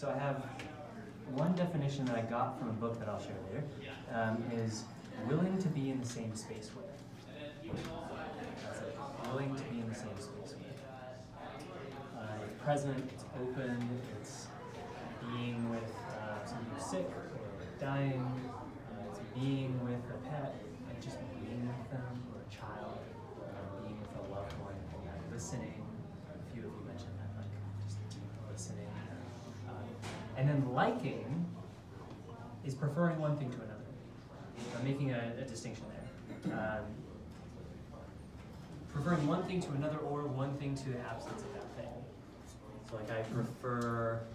So I have one definition that I got from a book that I'll share later, is willing to be in the same space with. That's it. Willing to be in the same space with. It's present, it's open, it's being with someone who's sick or dying, it's being with a pet, and just being with them, or a child, being with a loved one, listening. A few of you mentioned that, like just deep listening. And then liking is preferring one thing to another. I'm making a distinction there. Preferring one thing to another, or one thing to the absence of that thing. So like I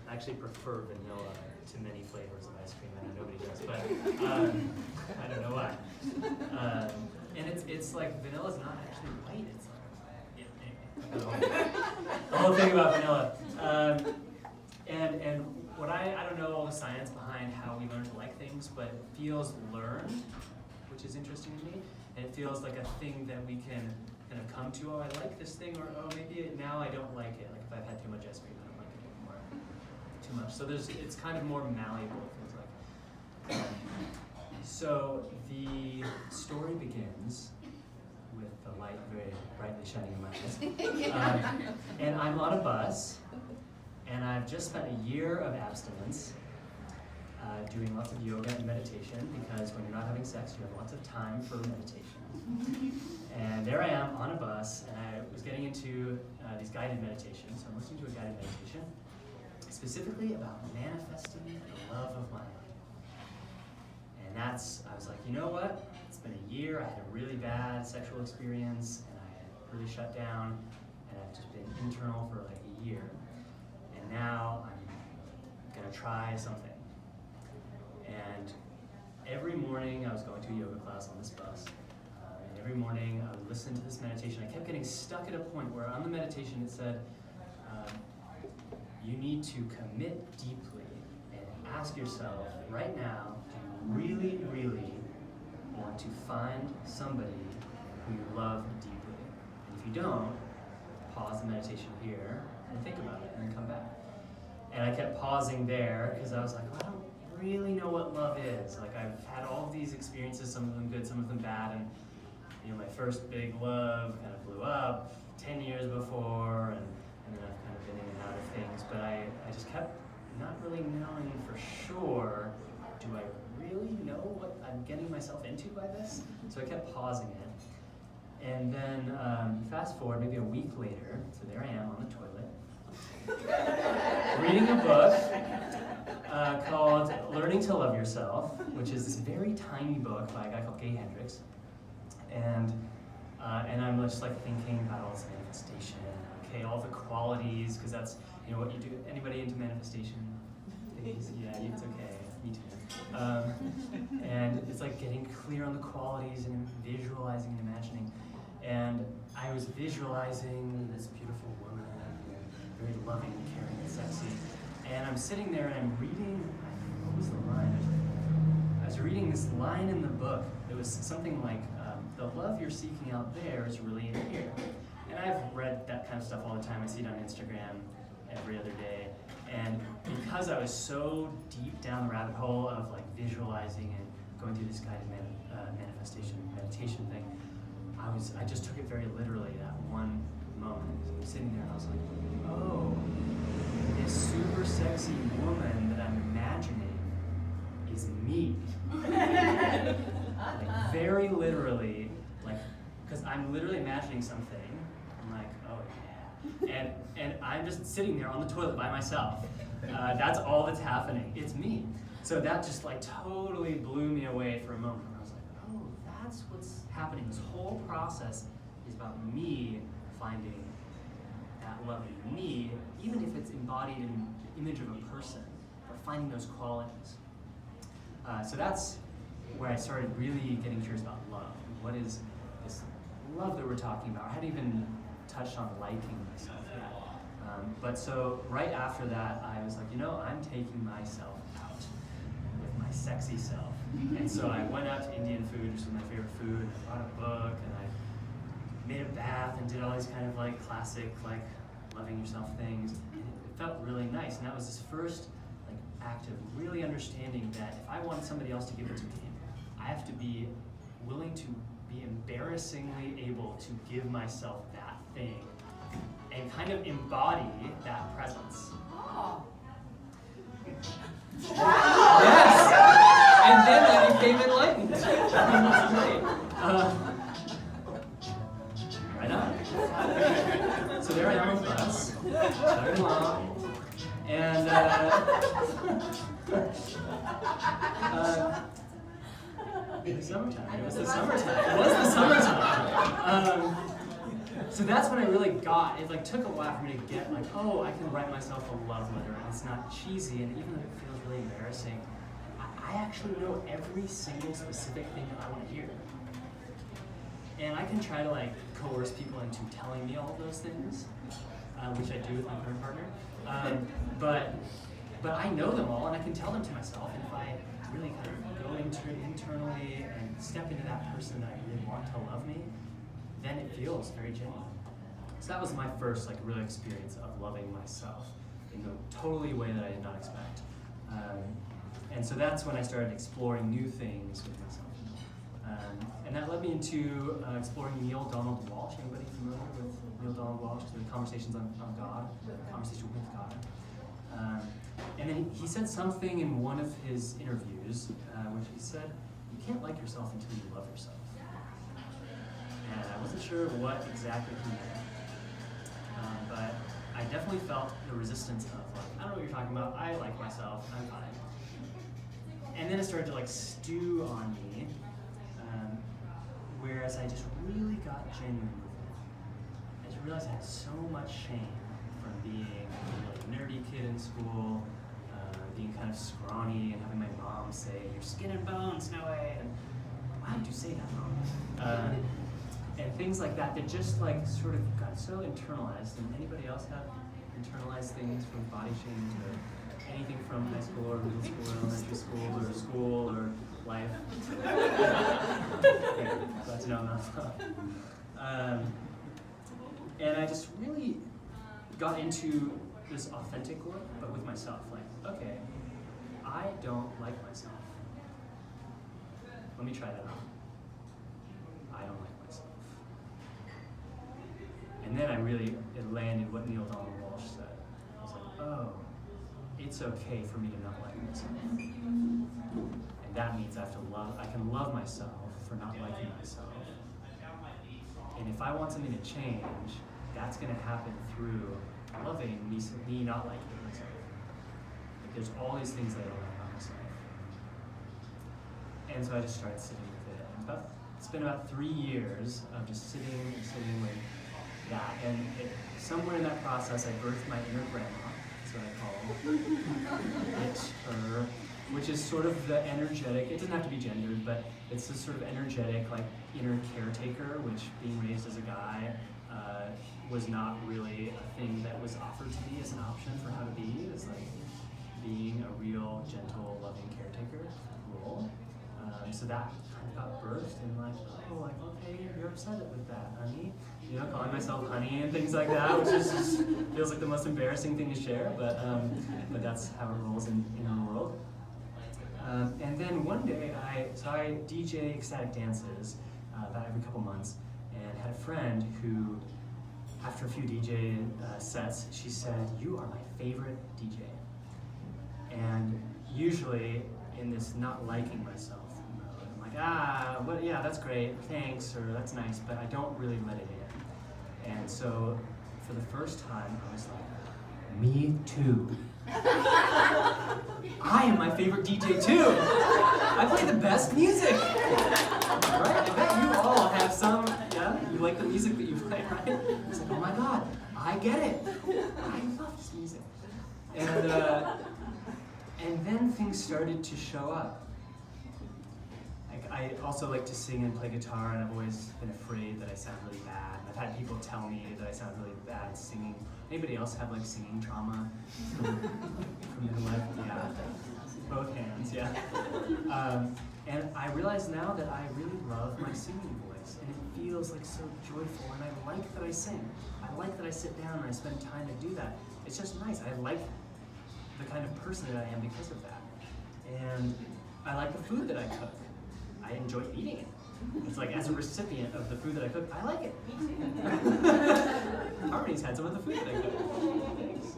actually prefer vanilla to many flavors of ice cream. I know nobody does, but I don't know why. And it's like vanilla's not actually white. It's like the whole thing about vanilla. And what I don't know all the science behind how we learn to like things, but it feels learned, which is interesting to me. And it feels like a thing that we can kind of come to. Oh, I like this thing, or oh, maybe now I don't like it. Like if I've had too much ice cream, I don't like it anymore. Too much. So it's kind of more malleable. Things like. So the story begins with the light very brightly shining in my eyes, and I'm on a bus. And I've just spent a year of abstinence, doing lots of yoga and meditation, because when you're not having sex, you have lots of time for meditation. And there I am on a bus, and I was getting into these guided meditations. So I'm listening to a guided meditation, specifically about manifesting the love of my life. And I was like, you know what? It's been a year, I had a really bad sexual experience, and I had really shut down, and I've just been internal for like a year. And now I'm gonna try something. And every morning I was going to a yoga class on this bus. And every morning I would listen to this meditation. I kept getting stuck at a point where on the meditation it said, you need to commit deeply and ask yourself right now, do you really, really want to find somebody who you love deeply? And if you don't, pause the meditation here and think about it and then come back. And I kept pausing there because I was like, well, I don't really know what love is. Like I've had all of these experiences, some of them good, some of them bad, and my first big love kind of blew up 10 years before, and then I've kind of been in and out of things, but I just kept not really knowing for sure, do I really know what I'm getting myself into by this? So I kept pausing it. And then fast forward maybe a week later, so there I am on the toilet, reading a book called Learning to Love Yourself, which is this very tiny book by a guy called Gay Hendricks. And I'm just like thinking about all this manifestation, okay, all the qualities, because that's what you do. Anybody into manifestation things? Yeah, it's okay, me too. And it's like getting clear on the qualities and visualizing and imagining. And I was visualizing this beautiful woman, very loving, caring, and sexy. And I'm sitting there and I'm reading, what was the line? I was reading this line in the book. It was something like, the love you're seeking out there is really in here. And I've read that kind of stuff all the time. I see it on Instagram every other day. And because I was so deep down the rabbit hole of like visualizing and going through this guided meditation thing, I just took it very literally, that one moment. I was sitting there and I was like, oh, this super sexy woman that I'm imagining is me. Like very literally, like, because I'm literally imagining something. I'm like, oh yeah. And I'm just sitting there on the toilet by myself. That's all that's happening. It's me. So that just like totally blew me away for a moment. I was like, oh, that's what's happening. This whole process is about me finding that love in me, even if it's embodied in the image of a person, but finding those qualities. So that's where I started really getting curious about love. What is this love that we're talking about? I hadn't even touched on liking myself yet. But so right after that, I was like, I'm taking myself out with my sexy self. And so I went out to Indian food, which was my favorite food. I bought a book and I made a bath and did all these kind of like classic like loving yourself things. And it felt really nice. And that was this first act of really understanding that if I want somebody else to give it to me, I have to be willing to be embarrassingly able to give myself that thing and kind of embody that presence. Oh. Yes! And then I became enlightened. Right on. So there I am on the bus, chugging along, and the summertime. It was the summertime. So that's when I really got, it like took a while for me to get like, oh, I can write myself a love letter and it's not cheesy, and even though it feels really embarrassing, I actually know every single specific thing that I want to hear. And I can try to like coerce people into telling me all of those things, which I do with my current partner. But I know them all and I can tell them to myself, and if I really kind of go into it internally and step into that person that I really want to love me, then it feels very genuine. So that was my first like real experience of loving myself in a totally way that I did not expect. And so that's when I started exploring new things with myself. And that led me into exploring Neil Donald Walsh. Anybody familiar with Neil Donald Walsh? The Conversations on God, the Conversation with God. And then he said something in one of his interviews, which he said, you can't like yourself until you love yourself. And I wasn't sure what exactly he meant, but I definitely felt the resistance of like, I don't know what you're talking about, I like myself, I'm fine. And then it started to like stew on me, whereas I just really got genuine with it. I just realized I had so much shame from being a like nerdy kid in school, being kind of scrawny and having my mom say, "You're skin and bones, Noe," and why did you say that, Mom? And things like that just like sort of got so internalized. And anybody else have internalized things from body shame to anything from high school or middle school or elementary school or life? Okay, glad to know I'm not alone. And I just really got into this authentic work, but with myself. Like, okay, I don't like myself. Let me try that on. I don't like myself. And then it landed what Neil Donald Walsh said. I was like, oh, it's okay for me to not like myself. And that means I can love myself for not liking myself. And if I want something to change, that's going to happen through loving me not liking myself. Like there's all these things that I don't like about myself. And so I just started sitting with it. It's been about 3 years of just sitting with that. And somewhere in that process, I birthed my inner grandma. That's what I call her, which is sort of the energetic, it doesn't have to be gendered, but it's this sort of energetic, like inner caretaker, which being raised as a guy was not really a thing that was offered to me as an option for how to be. It's like being a real, gentle, loving caretaker role. So that kind of got birthed and like, oh, like, okay, you're upset with that, honey. You know, calling myself honey and things like that, which is just feels like the most embarrassing thing to share, but that's how it rolls in our world. And then one day, I DJ ecstatic dances about every couple months, and had a friend who, after a few DJ sets, she said, "You are my favorite DJ." And usually, in this not liking myself mode, I'm like, well, yeah, that's great, thanks, or that's nice, but I don't really let it in. And so, for the first time, I was like, me too. I am my favorite DJ too. I play the best music. Right? I bet you all have some, you like the music that you play, right? It's like, oh my God, I get it. I love this music. And then things started to show up. I also like to sing and play guitar, and I've always been afraid that I sound really bad. I've had people tell me that I sound really bad singing. Anybody else have like singing trauma from their life? Yeah, both hands, yeah. And I realize now that I really love my singing voice, and it feels like so joyful, and I like that I sing. I like that I sit down and I spend time to do that. It's just nice. I like the kind kind of person that I am because of that. And I like the food that I cook. I enjoy eating it. It's like, as a recipient of the food that I cook, I like it. Harmony's had some of the food that I cook. Thanks.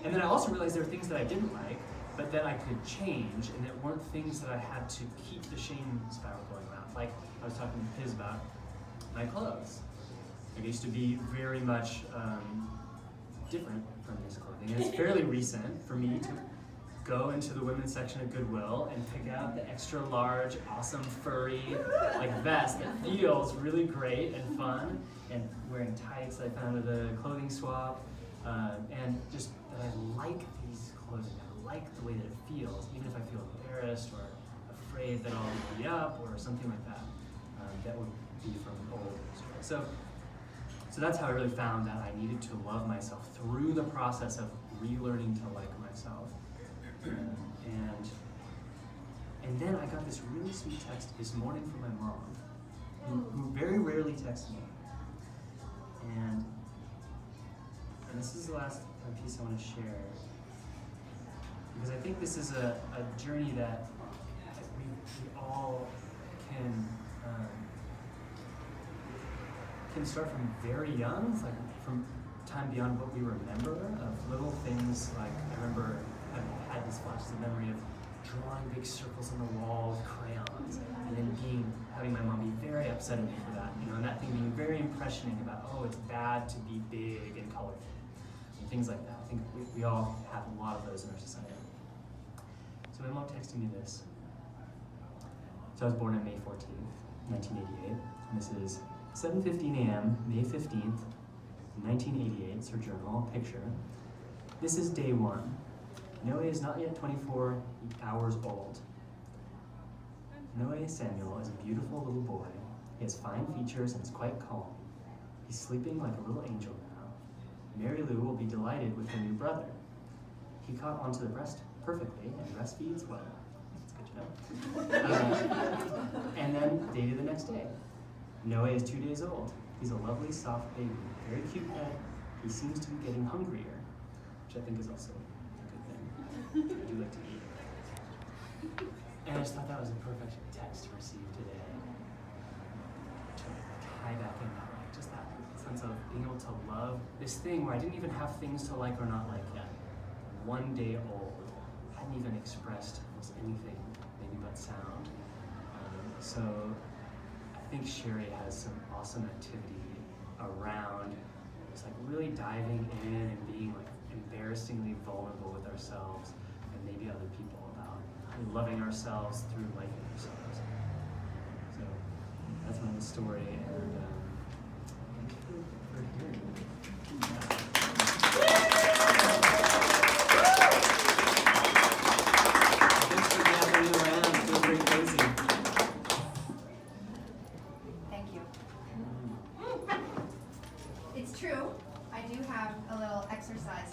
And then I also realized there were things that I didn't like, but that I could change, and that weren't things that I had to keep the shame spiral going around. Like, I was talking to Piz about my clothes. It used to be very much different from this clothing. And it's fairly recent for me to go into the women's section of Goodwill and pick out the extra large, awesome, furry, like vest that feels really great and fun, and wearing tights that I found at a clothing swap, and just that I like these clothing. I like the way that it feels, even if I feel embarrassed or afraid that I'll beat up or something like that. That would be from old history. So that's how I really found that I needed to love myself through the process of relearning to like myself. And then I got this really sweet text this morning from my mom, who very rarely texts me. And this is the last piece I want to share, because I think this is a journey that we all can start from very young, like from time beyond what we remember, of little things. Like, I remember I've had these flashes of memory of drawing big circles on the wall with crayons, and then having my mom be very upset at me for that, and that thing being very impressioning about, oh, it's bad to be big and colorful, and things like that. I think we all have a lot of those in our society. So my mom texted me this. So I was born on May 14th, 1988, and this is 7:15 a.m., May 15th, 1988, it's her journal, picture. This is day 1. Noe is not yet 24 hours old. Noe Samuel is a beautiful little boy. He has fine features and is quite calm. He's sleeping like a little angel now. Mary Lou will be delighted with her new brother. He caught onto the breast perfectly and breastfeeds well. That's good to know. And then dated the next day. Noe is 2 days old. He's a lovely, soft baby. Very cute head. He seems to be getting hungrier, which I think is also a good thing. I do like to eat. And I just thought that was a perfect text to receive today. To tie back in that, like, just that sense of being able to love this thing where I didn't even have things to like or not like yet. 1 day old. Hadn't even expressed almost anything, maybe but sound. So I think Sherry has some awesome activity around just like really diving in and being like embarrassingly vulnerable with ourselves and maybe other people about loving ourselves through liking ourselves. So that's my story, and thank you for hearing me. Thanks for gathering around. It feels very cozy. It's true, I do have a little exercise